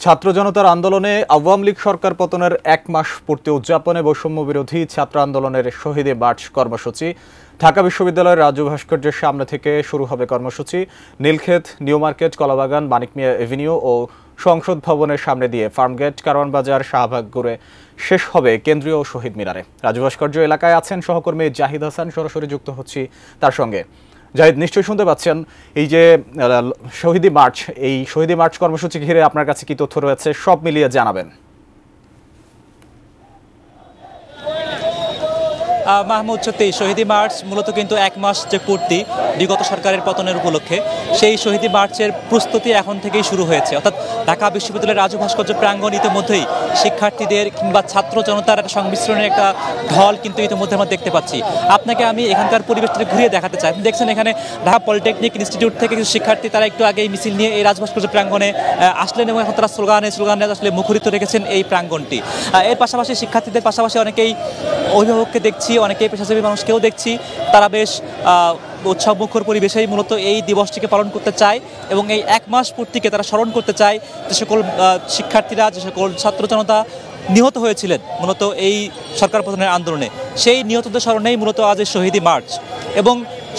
ছাত্র জনতার আন্দোলনে আওয়ামী লীগ সরকার পতনের ১ মাস পূর্তি উদযাপনে বৈষম্য বিরোধী ছাত্র আন্দোলনের শহীদে মার্চ কর্মসূচি। ঢাকা বিশ্ববিদ্যালয়ের রাজু ভাস্কর্যের সামনে থেকে শুরু হবে কর্মসূচি। নীলক্ষেত, নিউ মার্কেট, কলাবাগান, মানিক মিয়া এভিনিউ ও সংসদ ভবনের সামনে দিয়ে ফার্মগেট, কারওয়ান বাজার, শাহবাগ ঘুরে শেষ হবে কেন্দ্রীয় শহীদ মিনারে। রাজু ভাস্কর্য এলাকায় আছেন সহকর্মী জাহিদ হাসান, সরাসরি যুক্ত হচ্ছি তার সঙ্গে। জাহিদ, নিশ্চয়ই শুনতে পাচ্ছেন এই যে শহীদ মার্চ, এই শহীদ মার্চ কর্মসূচি ঘিরে আপনার কাছে কি তথ্য রয়েছে, সব মিলিয়ে জানাবেন। মাহমুদ, সত্যি শহীদ মার্চ মূলত কিন্তু ১ মাস যে পূর্তি বিগত সরকারের পতনের উপলক্ষে, সেই শহীদ মার্চের প্রস্তুতি এখন থেকেই শুরু হয়েছে। অর্থাৎ ঢাকা বিশ্ববিদ্যালয়ের রাজু ভাস্কর্য প্রাঙ্গণ ইতিমধ্যেই শিক্ষার্থীদের কিংবা ছাত্র জনতার একটা সংমিশ্রণের একটা ঢল কিন্তু ইতিমধ্যে আমরা দেখতে পাচ্ছি। আপনাকে আমি এখানকার পরিবেশটা ঘুরিয়ে দেখাতে চাই। আপনি দেখছেন এখানে ঢাকা পলিটেকনিক ইনস্টিটিউট থেকে কিছু শিক্ষার্থী তারা একটু আগে মিছিল নিয়ে এই রাজু ভাস্কর্য প্রাঙ্গণে আসলেন এবং এখন তারা স্লোগানে আসলে মুখরিত রেখেছেন এই প্রাঙ্গণটি। এর পাশাপাশি শিক্ষার্থীদের পাশাপাশি অনেকেই অভিভাবককে দেখছি, অনেকেই পেশাজীবী মানুষকেও দেখছি। তারা বেশ উৎসব মুখর পরিবেশেই মূলত এই দিবসটিকে পালন করতে চায় এবং এই ১ মাস পূর্তিকে তারা স্মরণ করতে চায় যে সকল শিক্ষার্থীরা, যে সকল ছাত্র জনতা নিহত হয়েছিলেন মূলত এই সরকার পতনের আন্দোলনে, সেই নিহতদের স্মরণেই মূলত আজ এই শহীদ মার্চ। এবং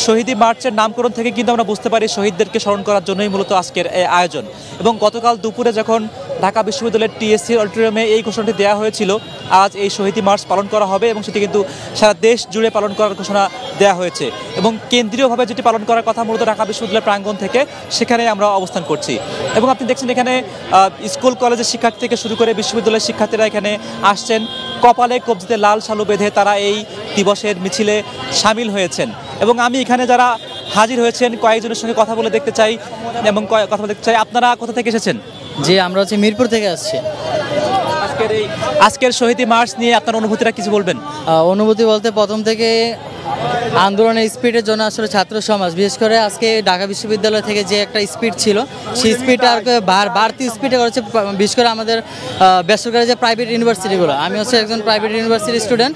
শহীদ মার্চের নামকরণ থেকে কিন্তু আমরা বুঝতে পারি শহীদদেরকে স্মরণ করার জন্যই মূলত আজকের এই আয়োজন। এবং গতকাল দুপুরে যখন ঢাকা বিশ্ববিদ্যালয়ের টিএসসি অডিটোরিয়ামে এই ঘোষণাটি দেওয়া হয়েছিল, আজ এই শহীদ মার্চ পালন করা হবে এবং সেটি কিন্তু সারা দেশ জুড়ে পালন করার ঘোষণা দেওয়া হয়েছে। এবং কেন্দ্রীয়ভাবে যেটি পালন করার কথা মূলত ঢাকা বিশ্ববিদ্যালয়ের প্রাঙ্গণ থেকে, সেখানে আমরা অবস্থান করছি। এবং আপনি দেখছেন এখানে স্কুল কলেজের শিক্ষার্থী থেকে শুরু করে বিশ্ববিদ্যালয়ের শিক্ষার্থীরা এখানে আসছেন। কপালে কবজিতে লাল শালু বেঁধে তারা এই দিবসের মিছিলে সামিল হয়েছেন। এবং আমি এখানে যারা হাজির হয়েছেন কয়েকজনের সঙ্গে কথা বলে দেখতে চাই এবং কথা বলে দেখতে চাই। আপনারা কোথা থেকে এসেছেন? জি, আমরা হচ্ছে মিরপুর থেকে আসছি। আজকের শহীদ মার্চ নিয়ে আপনার অনুভূতিটা কিছু বলবেন? অনুভূতি বলতে প্রথম থেকে আন্দোলনের স্পিডের জন্য আসলে ছাত্র সমাজ, বিশেষ করে আজকে ঢাকা বিশ্ববিদ্যালয় থেকে যে একটা স্পিড ছিল, সেই স্পিডটা আর বাড়তি স্পিডে করেছে, বিশেষ করে আমাদের বেসরকারি যে প্রাইভেট ইউনিভার্সিটিগুলো। আমি হচ্ছে একজন প্রাইভেট ইউনিভার্সিটির স্টুডেন্ট।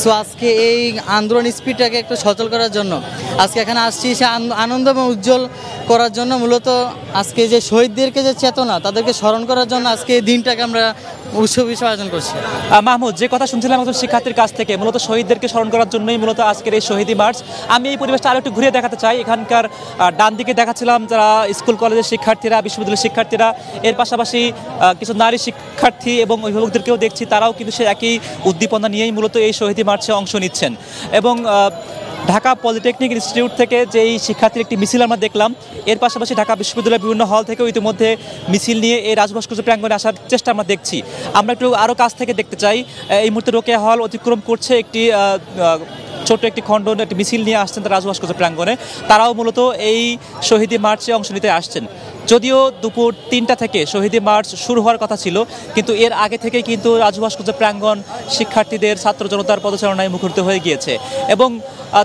সো আজকে এই আন্দোলন স্পিডটাকে একটু সচল করার জন্য আজকে এখানে আসছি, সে আনন্দ এবং উজ্জ্বল করার জন্য। মূলত আজকে যে শহীদদেরকে যে চেতনা, তাদেরকে স্মরণ করার জন্য আজকে এই দিনটাকে আমরা উৎসব হিসেবে আয়োজন করছি। মাহমুদ, যে কথা শুনছিলাম একজন শিক্ষার্থীর কাছ থেকে, মূলত শহীদদেরকে স্মরণ করার জন্যই মূলত আজকের এই শহীদ মার্চ। আমি এই পরিবেশটা আরও একটু ঘুরিয়ে দেখাতে চাই। এখানকার ডান দিকে দেখাচ্ছিলাম যারা স্কুল কলেজের শিক্ষার্থীরা, বিশ্ববিদ্যালয়ের শিক্ষার্থীরা, এর পাশাপাশি কিছু নারী শিক্ষার্থী এবং অভিভাবকদেরকেও দেখছি, তারাও কিন্তু সে একই উদ্দীপনা নিয়েই মূলত এই শহীদ মার্চে অংশ নিচ্ছেন। এবং ঢাকা পলিটেকনিক ইনস্টিটিউট থেকে যেই শিক্ষার্থীর একটি মিছিল আমরা দেখলাম, এর পাশাপাশি ঢাকা বিশ্ববিদ্যালয়ের বিভিন্ন হল থেকেও ইতিমধ্যে মিছিল নিয়ে এই রাজু ভাস্কর্য প্রাঙ্গণে আসার চেষ্টা আমরা দেখছি। আমরা একটু আরও কাছ থেকে দেখতে চাই। এই মুহূর্তে রোকেয়া হল অতিক্রম করছে একটি ছোট্ট একটি খণ্ড, একটি মিছিল নিয়ে আসছেন তারা রাজু ভাস্কর্য প্রাঙ্গণে। তারাও মূলত এই শহীদ মার্চে অংশ নিতে আসছেন। যদিও দুপুর ৩টা থেকে শহীদ মার্চ শুরু হওয়ার কথা ছিল, কিন্তু এর আগে থেকে কিন্তু রাজু ভাস্কর্য প্রাঙ্গণ শিক্ষার্থীদের, ছাত্র জনতার পদচারণায় মুখরিত হয়ে গিয়েছে। এবং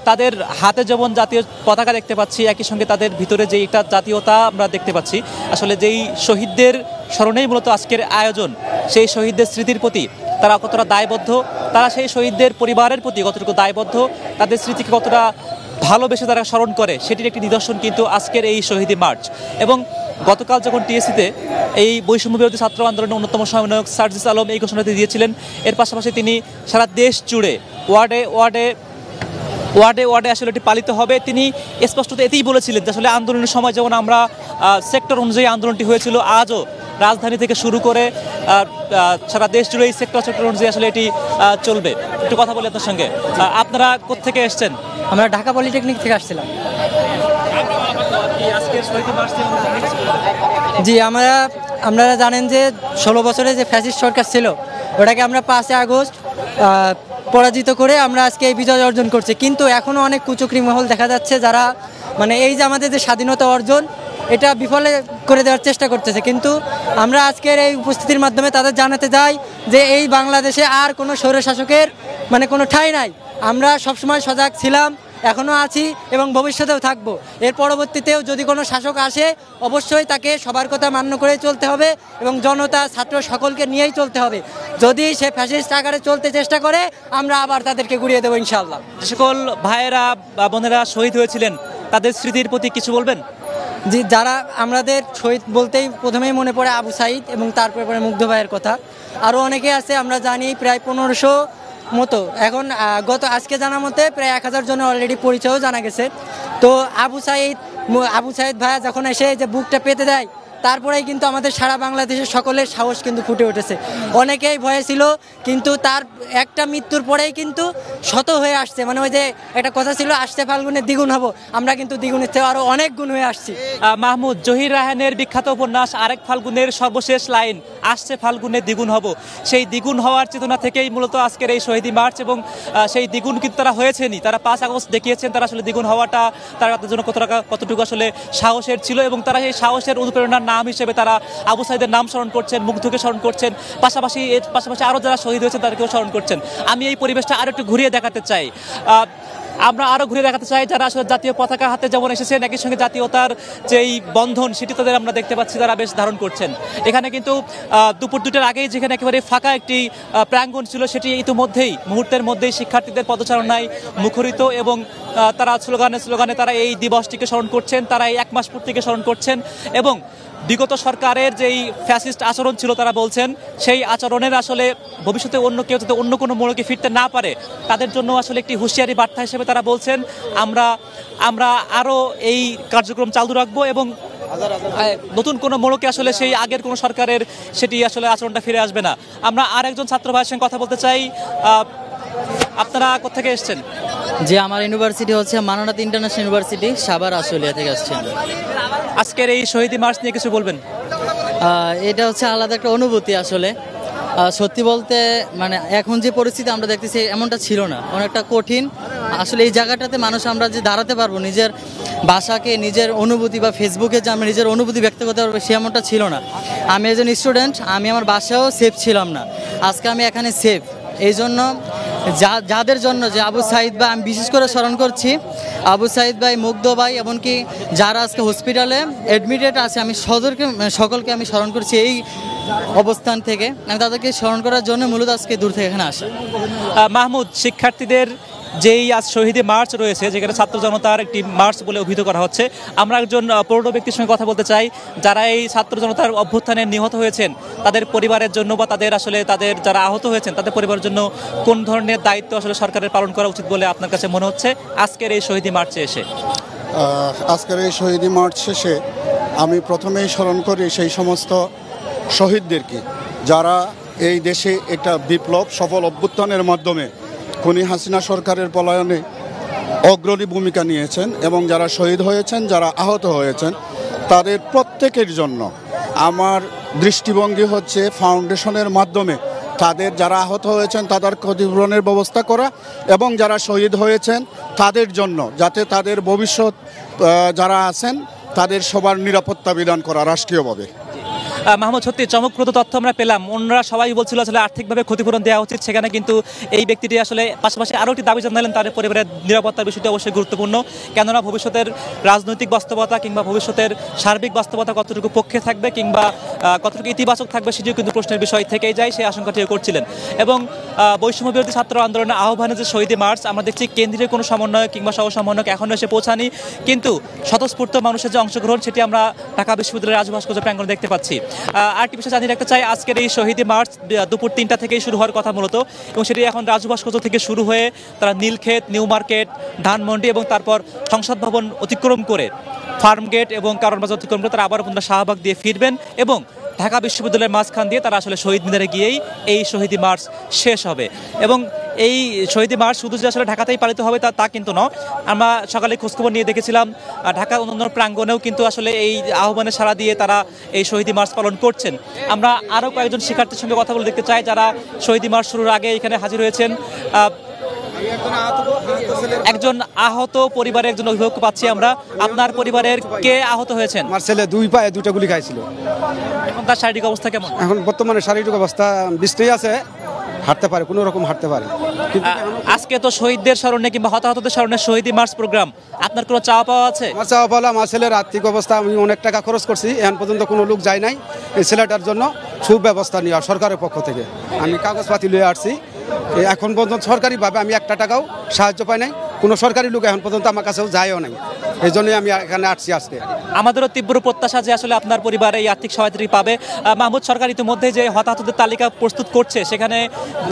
তাদের হাতে যেমন জাতীয় পতাকা দেখতে পাচ্ছি, একই সঙ্গে তাদের ভিতরে যে একটা জাতীয়তা আমরা দেখতে পাচ্ছি। আসলে যেই শহীদদের স্মরণেই মূলত আজকের আয়োজন, সেই শহীদদের স্মৃতির প্রতি তারা কতটা দায়বদ্ধ, তারা সেই শহীদদের পরিবারের প্রতি কতটুকু দায়বদ্ধ, তাদের স্মৃতিকে কতটা ভালোবেসে তারা স্মরণ করে, সেটির একটি নিদর্শন কিন্তু আজকের এই শহীদ মার্চ। এবং গতকাল যখন টিএসসিতে এই বৈষম্য বিরোধী ছাত্র আন্দোলনের অন্যতম সমন্বয়ক সার্জিস আলম এই ঘোষণাটি দিয়েছিলেন, এর পাশাপাশি তিনি সারা দেশ জুড়ে ওয়ার্ডে ওয়ার্ডে আসলে এটি পালিত হবে। তিনি স্পষ্টত এতেই বলেছিলেন যে আসলে আন্দোলনের সময় যেমন আমরা সেক্টর অনুযায়ী আন্দোলনটি হয়েছিল, আজও রাজধানী থেকে শুরু করে সারা দেশ জুড়ে এই সেক্টর অনুযায়ী আসলে এটি চলবে। একটু কথা বলি আপনার সঙ্গে। আপনারা কোত্থেকে এসছেন? আমরা ঢাকা পলিটেকনিক থেকে আসছিলাম। জি, আপনারা জানেন যে 16 বছরে যে ফ্যাসিস্ট সরকার ছিল, ওটাকে আমরা 5 আগস্ট পরাজিত করে আমরা আজকে এই বিজয় অর্জন করছি। কিন্তু এখনও অনেক কুচক্রী মহল দেখা যাচ্ছে, যারা এই যে আমাদের যে স্বাধীনতা অর্জন, এটা বিফলে করে দেওয়ার চেষ্টা করতেছে। কিন্তু আমরা আজকের এই উপস্থিতির মাধ্যমে তাদের জানাতে চাই যে এই বাংলাদেশে আর কোনো স্বৈরশাসকের কোনো ঠাঁই নাই। আমরা সবসময় সজাগ ছিলাম, এখনও আছি এবং ভবিষ্যতেও থাকবো। এর পরবর্তীতেও যদি কোনো শাসক আসে, অবশ্যই তাকে সবার কথা মান্য করে চলতে হবে এবং জনতা, ছাত্র সকলকে নিয়েই চলতে হবে। যদি সে ফ্যাসিস্ট আকারে চলতে চেষ্টা করে, আমরা আবার তাদেরকে গুড়িয়ে দেবো ইনশাআল্লাহ। যে সকল ভাইয়েরা বা বোনেরা শহীদ হয়েছিলেন, তাদের স্মৃতির প্রতি কিছু বলবেন? যে যারা আমাদের শহীদ বলতেই প্রথমেই মনে পড়ে আবু সাইদ এবং তারপরে পরে মুগ্ধ ভাইয়ের কথা। আরও অনেকে আছে, আমরা জানি প্রায় 1500 মতো। এখন আজকে জানা মতে প্রায় 1000 জনের অলরেডি পরিচয়ও জানা গেছে। তো আবু সাইদ ভাইয়া যখন এসে যে বুকটা পেতে দেয়, তারপরেই কিন্তু আমাদের সারা বাংলাদেশের সকলের সাহস কিন্তু ফুটে উঠেছে। অনেকেই ভয়ে ছিল, কিন্তু তার একটা মৃত্যুর পরেই কিন্তু শত হয়ে আসছে। মানে ওই যে একটা কথা ছিল, আসছে ফাল্গুনে দ্বিগুণ হব, আমরা কিন্তু দ্বিগুণের থেকে আরো অনেক গুণ হয়ে আসছি। মাহমুদ, জহির রায়হানের বিখ্যাত উপন্যাস আরেক ফাল্গুনের সর্বশেষ লাইন, আসছে ফাল্গুনে দ্বিগুণ হব, সেই দ্বিগুণ হওয়ার চেতনা থেকেই মূলত আজকের এই শহীদ মার্চ। এবং সেই দ্বিগুণ কিন্তু তারা হয়েছেনই, তারা 5 আগস্ট দেখিয়েছেন তারা আসলে দ্বিগুণ হওয়াটা তাদের জন্য কতটুকু আসলে সাহসের ছিল। এবং তারা সেই সাহসের অনুপ্রেরণার নাম হিসেবে তারা আবু সাইদের নাম স্মরণ করছেন, মুগ্ধকে স্মরণ করছেন, পাশাপাশি আরও যারা শহীদ হয়েছেন তাদেরকেও স্মরণ করছেন। আমি এই পরিবেশটা আরও একটু ঘুরিয়ে দেখাতে চাই, আমরা আরও ঘুরে দেখাতে চাই যারা আসলে জাতীয় পতাকা হাতে যেমন এসেছেন, একই সঙ্গে জাতীয়তার যেই বন্ধন সেটি তাদের আমরা দেখতে পাচ্ছি তারা বেশ ধারণ করছেন। এখানে কিন্তু দুপুর 2টার আগেই যেখানে একেবারে ফাঁকা একটি প্রাঙ্গণ ছিল, সেটি ইতিমধ্যেই মুহূর্তের মধ্যেই শিক্ষার্থীদের পদচারণায় মুখরিত। এবং তারা স্লোগানে তারা এই দিবসটিকে স্মরণ করছেন, তারা এই 1 মাস পূর্তিকে স্মরণ করছেন। এবং বিগত সরকারের যেই ফ্যাসিস্ট আচরণ ছিল তারা বলছেন সেই আচরণের আসলে ভবিষ্যতে অন্য কেউ যাতে অন্য কোনো মোড়কে ফিরতে না পারে তাদের জন্য আসলে একটি হুঁশিয়ারি বার্তা হিসেবে তারা বলছেন আমরা আরও এই কার্যক্রম চালু রাখবো এবং নতুন কোনো মোড়কে আসলে সেই আগের কোনো সরকারের সেটি আসলে আচরণটা ফিরে আসবে না। আমরা আর একজন ছাত্র ভাইয়ের সঙ্গে কথা বলতে চাই। আপনারা কোথা থেকে এসেছেন? যে আমার ইউনিভার্সিটি হচ্ছে মাননাথ ইন্টারন্যাশনাল ইউনিভার্সিটি, সাভার আশুলিয়া থেকে আসছেন। আজকের এই শহীদ মার্চ নিয়ে কিছু বলবেন? এটা হচ্ছে আলাদা একটা অনুভূতি আসলে। সত্যি বলতে মানে এখন যে পরিস্থিতি আমরা দেখতেছি এমনটা ছিল না, অনেকটা কঠিন আসলে। এই জায়গাটাতে মানুষ আমরা যে দাঁড়াতে পারবো, নিজের ভাষাকে নিজের অনুভূতি বা ফেসবুকে যে আমরা নিজের অনুভূতি ব্যক্ত করতে পারবো সেমনটা ছিল না। আমি একজন স্টুডেন্ট, আমি আমার বাসায়ও সেফ ছিলাম না, আজকে আমি এখানে সেফ। এই জন্য যাদের জন্য যে আবু সাইদ ভাই, আমি বিশেষ করে স্মরণ করছি আবু সাইদ ভাই, মুগ্ধ ভাই, এমনকি যারা আজকে হসপিটালে অ্যাডমিটেড আছে, আমি সকলকে আমি স্মরণ করছি এই অবস্থান থেকে। আমি তাদেরকে স্মরণ করার জন্য মূলত আজকে দূর থেকে এখানে আসা। মাহমুদ, শিক্ষার্থীদের যেই আজ শহীদ মার্চ রয়েছে, যেখানে ছাত্র জনতার একটি মার্চ বলে অভিহিত করা হচ্ছে, আমরা একজন পৌর ব্যক্তির সঙ্গে কথা বলতে চাই যারা এই ছাত্র জনতার অভ্যুত্থানে নিহত হয়েছেন তাদের পরিবারের জন্য বা তাদের যারা আহত হয়েছেন তাদের পরিবারের জন্য কোন ধরনের দায়িত্ব আসলে সরকারের পালন করা উচিত বলে আপনার কাছে মনে হচ্ছে আজকের এই শহীদ মার্চে এসে? আজকের এই শহীদ মার্চ শেষে আমি প্রথমেই স্মরণ করি সেই সমস্ত শহীদদেরকে যারা এই দেশে একটা বিপ্লব সফল অভ্যুত্থানের মাধ্যমে খুনি হাসিনা সরকারের পলায়নে অগ্রণী ভূমিকা নিয়েছেন এবং যারা শহীদ হয়েছেন, যারা আহত হয়েছেন, তাদের প্রত্যেকের জন্য আমার দৃষ্টিভঙ্গি হচ্ছে ফাউন্ডেশনের মাধ্যমে তাদের যারা আহত হয়েছেন তাদের ক্ষতিপূরণের ব্যবস্থা করা এবং যারা শহীদ হয়েছেন তাদের জন্য যাতে তাদের ভবিষ্যৎ যারা আছেন তাদের সবার নিরাপত্তা বিধান করা রাষ্ট্রীয়ভাবে। মাহমুদ, সত্যি চমকপ্রদ তথ্য আমরা পেলাম। ওনারা সবাই বলছিল আসলে আর্থিকভাবে ক্ষতিপূরণ দেওয়া উচিত, সেখানে কিন্তু এই ব্যক্তিটি আসলে পাশাপাশি আরও একটি দাবি জানালেন, তাদের পরিবারের নিরাপত্তার বিষয়টি অবশ্যই গুরুত্বপূর্ণ। কেননা ভবিষ্যতের রাজনৈতিক বাস্তবতা কিংবা ভবিষ্যতের সার্বিক বাস্তবতা কতটুকু পক্ষে থাকবে কিংবা কতটুকু ইতিবাচক থাকবে সেটিও কিন্তু প্রশ্নের বিষয় থেকেই যায়, সেই আশঙ্কাটিও করছিলেন। এবং বৈষম্য বিরোধী ছাত্র আন্দোলনের আহ্বানে যে শহীদ মার্চ, আমরা দেখছি কেন্দ্রীয় কোনো সমন্বয়ক কিংবা সহ সমন্বয়ক এখনও এসে পৌঁছানি, কিন্তু স্বতঃস্ফূর্ত মানুষের যে অংশগ্রহণ সেটি আমরা ঢাকা বিশ্ববিদ্যালয়ের রাজভাস্কর্য প্রাঙ্গণে দেখতে পাচ্ছি। আরেকটি বিষয় জানিয়ে রাখতে চাই, আজকের এই শহীদ মার্চ দুপুর 3টা থেকেই শুরু হওয়ার কথা মূলত, এবং সেটি এখন রাজু ভাস্কর্য থেকে শুরু হয়ে তারা নীলক্ষেত, নিউ মার্কেট, ধানমন্ডি এবং তারপর সংসদ ভবন অতিক্রম করে ফার্ম গেট এবং কারণ বাজার অতিক্রম করে তারা আবার পুনরায় শাহবাগ দিয়ে ফিরবেন এবং ঢাকা বিশ্ববিদ্যালয়ের মাঝখান দিয়ে তারা আসলে শহীদ মিনারে গিয়েই এই শহীদ মার্চ শেষ হবে। এবং এই শহীদ মার্চ শুধু যে আসলে ঢাকাতেই পালিত হবে তা কিন্তু নয়। আমরা সকালে খোঁজখবর নিয়ে দেখেছিলাম ঢাকার অন্যান্য প্রাঙ্গণেও কিন্তু আসলে এই আহ্বানে সাড়া দিয়ে তারা এই শহীদ মার্চ পালন করছেন। আমরা আরও কয়েকজন শিক্ষার্থীর সঙ্গে কথা বলে দেখতে চাই যারা শহীদ মার্চ শুরুর আগে এখানে হাজির হয়েছেন। একজন আহত পরিবারের একজন অভিভাবক পাচ্ছি আমরা। আপনার পরিবারের কে আহত হয়েছেন? আমার ছেলে 2 পায়ে 2টা গুলি খাইছিল। এখন তার শারীরিক অবস্থা কেমন? এখন বর্তমানে শারীরিক অবস্থা বৃষ্টি আছে, হাঁটতে পারে, কোনো রকম হাঁটতে পারে। আজকে তো শহীদদের স্মরণে কিংবা হতাহতদের স্মরণে শহীদ মার্চ প্রোগ্রাম, আপনার কোনো চাওয়া পাওয়া আছে? আমার চাওয়া পাওয়া, আমার ছেলের আর্থিক অবস্থা, আমি অনেক টাকা খরচ করছি, এখন পর্যন্ত কোনো লোক যায় নাই এই ছেলেটার জন্য সুব্যবস্থা নেওয়া সরকারের পক্ষ থেকে। আমি কাগজপাতি লিয়ে আসছি, এখন পর্যন্ত সরকারিভাবে আমি 1 টাকাও সাহায্য পাই নাই। কোনো সরকারি লোক এখন পর্যন্ত আমার কাছেও যায়ও নাই। এই জন্যই আমি এখানে আসছি আজকে। আমাদেরও তীব্র প্রত্যাশা যে আসলে আপনার পরিবার এই আর্থিক সহায়তাটি পাবে। মাহমুদ, সরকার ইতিমধ্যে যে হতাহতদের তালিকা প্রস্তুত করছে, সেখানে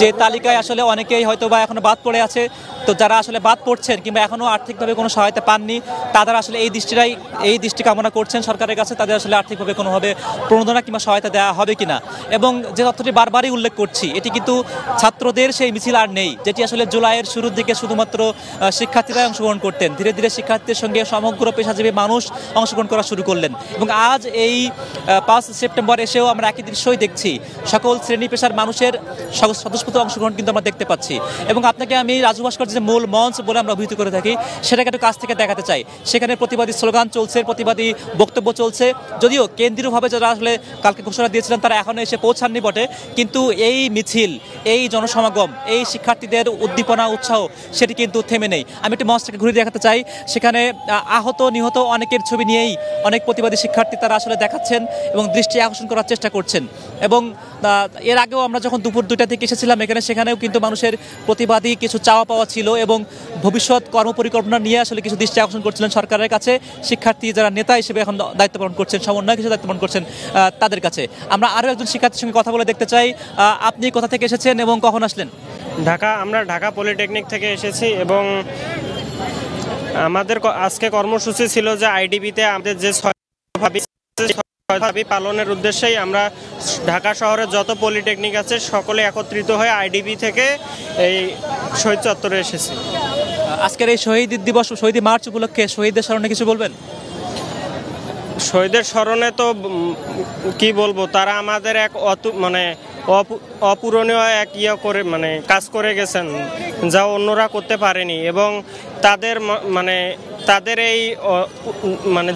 যে তালিকায় আসলে অনেকেই হয়তো বা এখনো বাদ পড়ে আছে, তো যারা আসলে বাদ পড়ছেন কিংবা এখনও আর্থিকভাবে কোনো সহায়তা পাননি, তাদের আসলে এই দৃষ্টি কামনা করছেন সরকারের কাছে, তাদের আসলে আর্থিকভাবে কোনোভাবে প্রণোদনা কিংবা সহায়তা দেওয়া হবে কিনা। এবং যে তথ্যটি বারবারই উল্লেখ করছি, এটি কিন্তু ছাত্রদের সেই মিছিল আর নেই, যেটি আসলে জুলাইয়ের শুরুর দিকে শুধুমাত্র শিক্ষার্থীরাই অংশগ্রহণ করতেন। ধীরে ধীরে শিক্ষার্থীদের সঙ্গে সমগ্র পেশাজীবী মানুষ অংশগ্রহণ করা শুরু করলেন এবং আজ এই 5 সেপ্টেম্বর এসেও আমরা একই দৃশ্যই দেখছি, সকল শ্রেণী পেশার মানুষের স্বতঃস্ফূর্ত অংশগ্রহণ কিন্তু আমরা দেখতে পাচ্ছি। এবং আপনাকে আমি রাজু ভাস্কর্য যে মূল মঞ্চ বলে আমরা অভিহিত করে থাকি, সেটাকে একটু কাছ থেকে দেখাতে চাই। সেখানে প্রতিবাদী স্লোগান চলছে, প্রতিবাদী বক্তব্য চলছে, যদিও কেন্দ্রীয়ভাবে যারা আসলে কালকে ঘোষণা দিয়েছিলেন তারা এখনও এসে পৌঁছাননি বটে, কিন্তু এই মিছিল, এই জনসমাগম, এই শিক্ষার্থীদের উদ্দীপনা উৎসাহ সেটি কিন্তু থেমে নেই। আমি একটু মঞ্চটাকে ঘুরে দেখাতে চাই। সেখানে আহত নিহত অনেকের ছবি নিয়েই অনেক প্রতিবাদী শিক্ষার্থী তারা আসলে দেখাচ্ছেন এবং দৃষ্টি আকর্ষণ করার চেষ্টা করছেন। এবং এর আগেও আমরা যখন দুপুর 2টা থেকে এসেছিলাম এখানে, সেখানেও কিন্তু মানুষের প্রতিবাদী কিছু চাওয়া পাওয়া ছিল এবং ভবিষ্যৎ কর্মপরিকল্পনা নিয়ে আসলে কিছু দৃষ্টি আকর্ষণ করছিলেন সরকারের কাছে শিক্ষার্থী যারা নেতা হিসেবে এখন দায়িত্ব পালন করছেন, সমন্বয়ক হিসেবে দায়িত্ব পালন করছেন, তাদের কাছে। আমরা আরও একজন শিক্ষার্থীর সঙ্গে কথা বলে দেখতে চাই। আপনি কোথা থেকে এসেছেন এবং কখন আসলেন? আমরা ঢাকা পলিটেকনিক থেকে এসেছি এবং আমাদের আজকে কর্মসূচি ছিল যে আইডিবিতে আমাদের যে 6 দাবি পালনের উদ্দেশ্যেই আমরা ঢাকা শহরের যত পলিটেকনিক আছে সকলে একত্রিত হয়ে আইডিবি থেকে এই শহীদ চত্বরে এসেছি। আজকের এই শহীদ দিবস, শহীদ মার্চ উপলক্ষে শহীদদের স্মরণে কিছু বলবেন? শহীদের স্মরণে তো কি বলবো, তারা আমাদের এক অপূরণীয় এক কাজ করে গেছেন যা অন্যরা করতে পারেনি এবং তাদের এই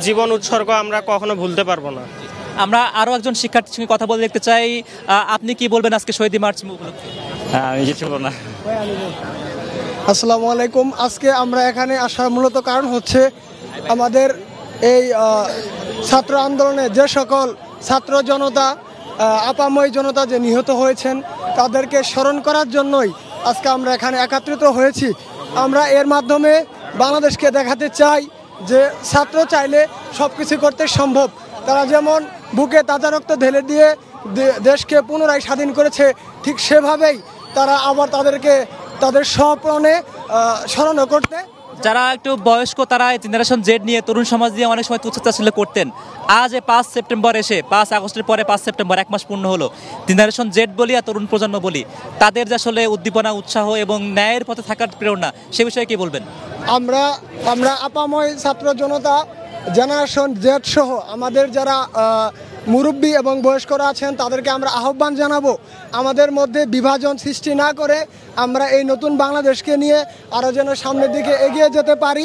জীবন উৎসর্গ আমরা কখনো ভুলতে পারবো না। আমরা আরও একজন শিক্ষার্থীর সঙ্গে কথা বলে দেখতে চাই। আপনি কি বলবেন আজকে শহীদ মার্চ উপলক্ষে? আমি কিছু বলবো না। আসসালামু আলাইকুম। আজকে আমরা এখানে আসার মূলত কারণ হচ্ছে আমাদের এই ছাত্র আন্দোলনে যে সকল ছাত্র জনতা, আপাময় জনতা যে নিহত হয়েছেন তাদেরকে স্মরণ করার জন্যই আজকে আমরা এখানে একত্রিত হয়েছি। আমরা এর মাধ্যমে বাংলাদেশকে দেখাতে চাই যে ছাত্র চাইলে সব কিছু করতে সম্ভব। তারা যেমন বুকে তাজা রক্ত ঢেলে দিয়ে দেশকে পুনরায় স্বাধীন করেছে, ঠিক সেভাবেই তারা আবার তাদেরকে তাদের স্বপ্রণে স্মরণ করতে। যারা একটু বয়স্ক তারা জেনারেশন জেড নিয়ে তরুণ সমাজ দিয়ে অনেক সময় তুচ্ছতাচ্ছিল্য করতেন। আজ 5 সেপ্টেম্বর এসে 5 আগস্টের পরে 5 সেপ্টেম্বর 1 মাস পূর্ণ হলো। জেনারেশন জেড বলি আর তরুণ প্রজন্ম বলি, তাদের যে আসলে উদ্দীপনা, উৎসাহ এবং ন্যায়ের পথে থাকার প্রেরণা, সে বিষয়ে কি বলবেন? আমরা আপাময় ছাত্র জনতা, জেনারেশন জেড সহ আমাদের যারা মুরব্বী এবং বয়স্করা আছেন তাদেরকে আমরা আহ্বান জানাবো, আমাদের মধ্যে বিভাজন সৃষ্টি না করে আমরা এই নতুন বাংলাদেশকে নিয়ে আরও যেন সামনের দিকে এগিয়ে যেতে পারি,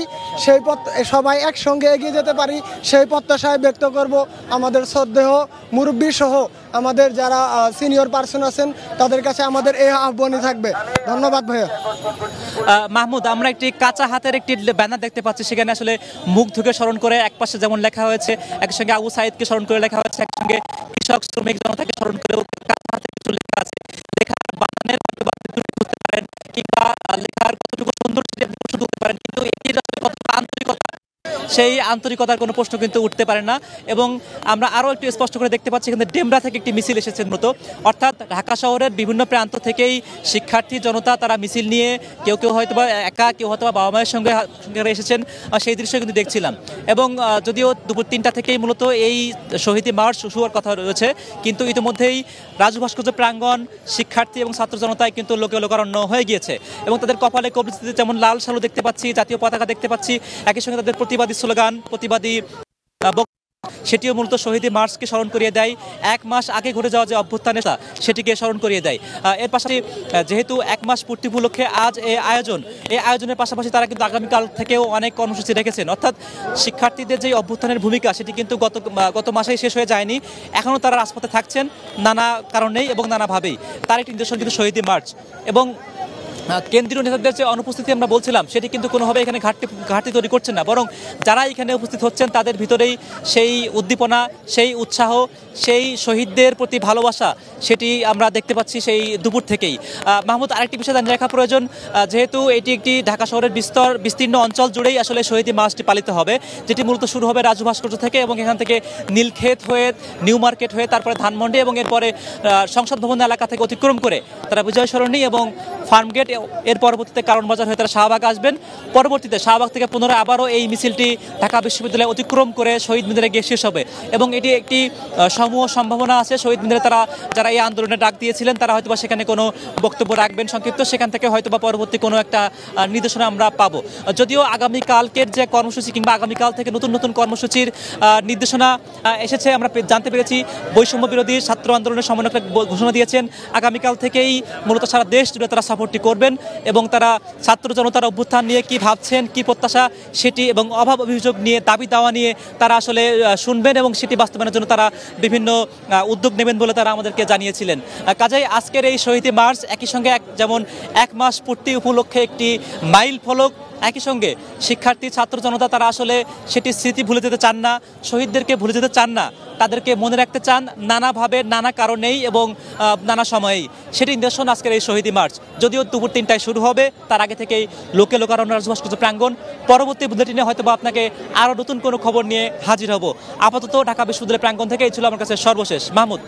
সবাই একসঙ্গে এগিয়ে যেতে পারি সেই প্রত্যাশায় ব্যক্ত করব। আমাদের শ্রদ্ধেয় মুরব্বী সহ আমাদের যারা সিনিয়র পার্সন আছেন তাদের কাছে আমাদের এই আহ্বানই থাকবে। ধন্যবাদ ভাইয়া। মাহমুদ, আমরা একটি কাঁচা হাতের একটি ব্যানার দেখতে পাচ্ছি, সেখানে আসলে মুগ্ধকে স্মরণ করে এক পাশে যেমন লেখা হয়েছে, একই সঙ্গে আবু সাইদকে স্মরণ করে লেখা হয়েছে, একসঙ্গে কৃষক শ্রমিক জনতাকে স্মরণ করেও কাঁচা হাতে কিছু লেখা আছে। লেখার বানানের বুঝতে পারেন কিংবা লেখার কতটুকু সৌন্দর্য শুধু হতে পারেন, কিন্তু এটির কতটা আন্তরিকতা, সেই আন্তরিকতার কোনো প্রশ্ন কিন্তু উঠতে পারে না। এবং আমরা আরও একটু স্পষ্ট করে দেখতে পাচ্ছি এখানে ডেমরা থেকে একটি মিছিল এসেছেন মতো, অর্থাৎ ঢাকা শহরের বিভিন্ন প্রান্ত থেকেই শিক্ষার্থী জনতা তারা মিছিল নিয়ে কেউ কেউ হয়তো বা একা, কেউ হয়তো বা বাবা মায়ের সঙ্গে এসেছেন, সেই দৃশ্য কিন্তু দেখছিলাম। এবং যদিও দুপুর 3টা থেকেই মূলত এই শহীদ মার্চ শুরু হওয়ার কথা রয়েছে, কিন্তু ইতিমধ্যেই রাজু ভাস্কর্য প্রাঙ্গণ, শিক্ষার্থী এবং ছাত্র জনতায় কিন্তু লোকে লোকারণ্য হয়ে গিয়েছে এবং তাদের কপালে কবজিতে যেমন লাল শালু দেখতে পাচ্ছি, জাতীয় পতাকা দেখতে পাচ্ছি, একই সঙ্গে তাদের প্রতিবাদী স্লোগান, প্রতিবাদী সেটিও মূলত শহীদ মার্চকে স্মরণ করিয়ে দেয়। 1 মাস আগে ঘটে যাওয়া যে অভ্যুত্থানের সেটিকে স্মরণ করিয়ে দেয়। এর পাশাপাশি যেহেতু 1 মাস পূর্তি উপলক্ষে আজ এই আয়োজনের পাশাপাশি তারা কিন্তু আগামীকাল থেকেও অনেক কর্মসূচি রেখেছেন, অর্থাৎ শিক্ষার্থীদের যে অভ্যুত্থানের ভূমিকা সেটি কিন্তু গত মাসেই শেষ হয়ে যায়নি, এখনও তারা রাজপথে থাকছেন নানা কারণেই এবং নানাভাবেই। তার একটি নিদর্শন কিন্তু শহীদ মার্চ। এবং কেন্দ্রীয় নেতাদের যে অনুপস্থিতি আমরা বলছিলাম সেটি কিন্তু কোনোভাবে এখানে ঘাটতি তৈরি করছে না, বরং যারা এখানে উপস্থিত হচ্ছেন তাদের ভিতরেই সেই উদ্দীপনা, সেই উৎসাহ, সেই শহীদদের প্রতি ভালোবাসা সেটি আমরা দেখতে পাচ্ছি সেই দুপুর থেকেই। মাহমুদ, আরেকটি বিষয় জানিয়ে রাখা প্রয়োজন, যেহেতু এটি একটি ঢাকা শহরের বিস্তীর্ণ অঞ্চল জুড়েই আসলে শহীদ মার্চটি পালিত হবে, যেটি মূলত শুরু হবে রাজু ভাস্কর্য থেকে এবং এখান থেকে নীলক্ষেত হয়ে নিউ মার্কেট হয়ে তারপরে ধানমন্ডি এবং এরপরে সংসদ ভবন এলাকা থেকে অতিক্রম করে তারা বিজয় সরণি এবং ফার্মগেট, এর পরবর্তীতে কারণ বাজার হয়ে তারা শাহবাগ আসবেন। পরবর্তীতে শাহবাগ থেকে পুনরায় আবারও এই মিছিলটি ঢাকা বিশ্ববিদ্যালয়ে অতিক্রম করে শহীদ মিনারে গিয়ে শেষ হবে এবং এটি একটি সমূহ সম্ভাবনা আছে শহীদ মিনারে যারা এই আন্দোলনে ডাক দিয়েছিলেন তারা হয়তোবা সেখানে কোনো বক্তব্য রাখবেন সংক্ষিপ্ত, সেখান থেকে হয়তোবা পরবর্তী কোনো একটা নির্দেশনা আমরা পাবো। যদিও আগামীকালকের যে কর্মসূচি কিংবা আগামীকাল থেকে নতুন নতুন কর্মসূচির নির্দেশনা এসেছে আমরা জানতে পেরেছি, বৈষম্য বিরোধী ছাত্র আন্দোলনের সমন্বয়করা ঘোষণা দিয়েছেন আগামীকাল থেকেই মূলত সারা দেশ জুড়ে তারা সাপোর্টটি করবেন এবং তারা ছাত্র জনতার অভ্যুত্থান নিয়ে কি ভাবছেন, কি প্রত্যাশা সেটি এবং অভাব অভিযোগ নিয়ে, দাবি দাওয়া নিয়ে তারা আসলে শুনবেন এবং সেটি বাস্তবায়নের জন্য তারা বিভিন্ন উদ্যোগ নেবেন বলে তারা আমাদেরকে জানিয়েছিলেন। কাজেই আজকের এই শহীদ মার্চ একই সঙ্গে যেমন 1 মাস পূর্তি উপলক্ষে একটি মাইল ফলক, একই সঙ্গে শিক্ষার্থী ছাত্র জনতা তারা আসলে সেটি স্মৃতি ভুলে যেতে চান না, শহীদদেরকে ভুলে যেতে চান না, তাদেরকে মনে রাখতে চান নানাভাবে, নানা কারণেই এবং নানা সময়েই। সেটি নিদর্শন আজকের এই শহীদ মার্চ। যদিও দুপুর 3টায় শুরু হবে, তার আগে থেকেই লোকে লোকারণ্য রাজু ভাস্কর্য প্রাঙ্গণ। পরবর্তী বুলেটিনে হয়তো বা আপনাকে আরও নতুন কোনো খবর নিয়ে হাজির হব। আপাতত ঢাকা বিশ্ববিদ্যালয় প্রাঙ্গণ থেকে এই ছিল আমার কাছে সর্বশেষ। মাহমুদ।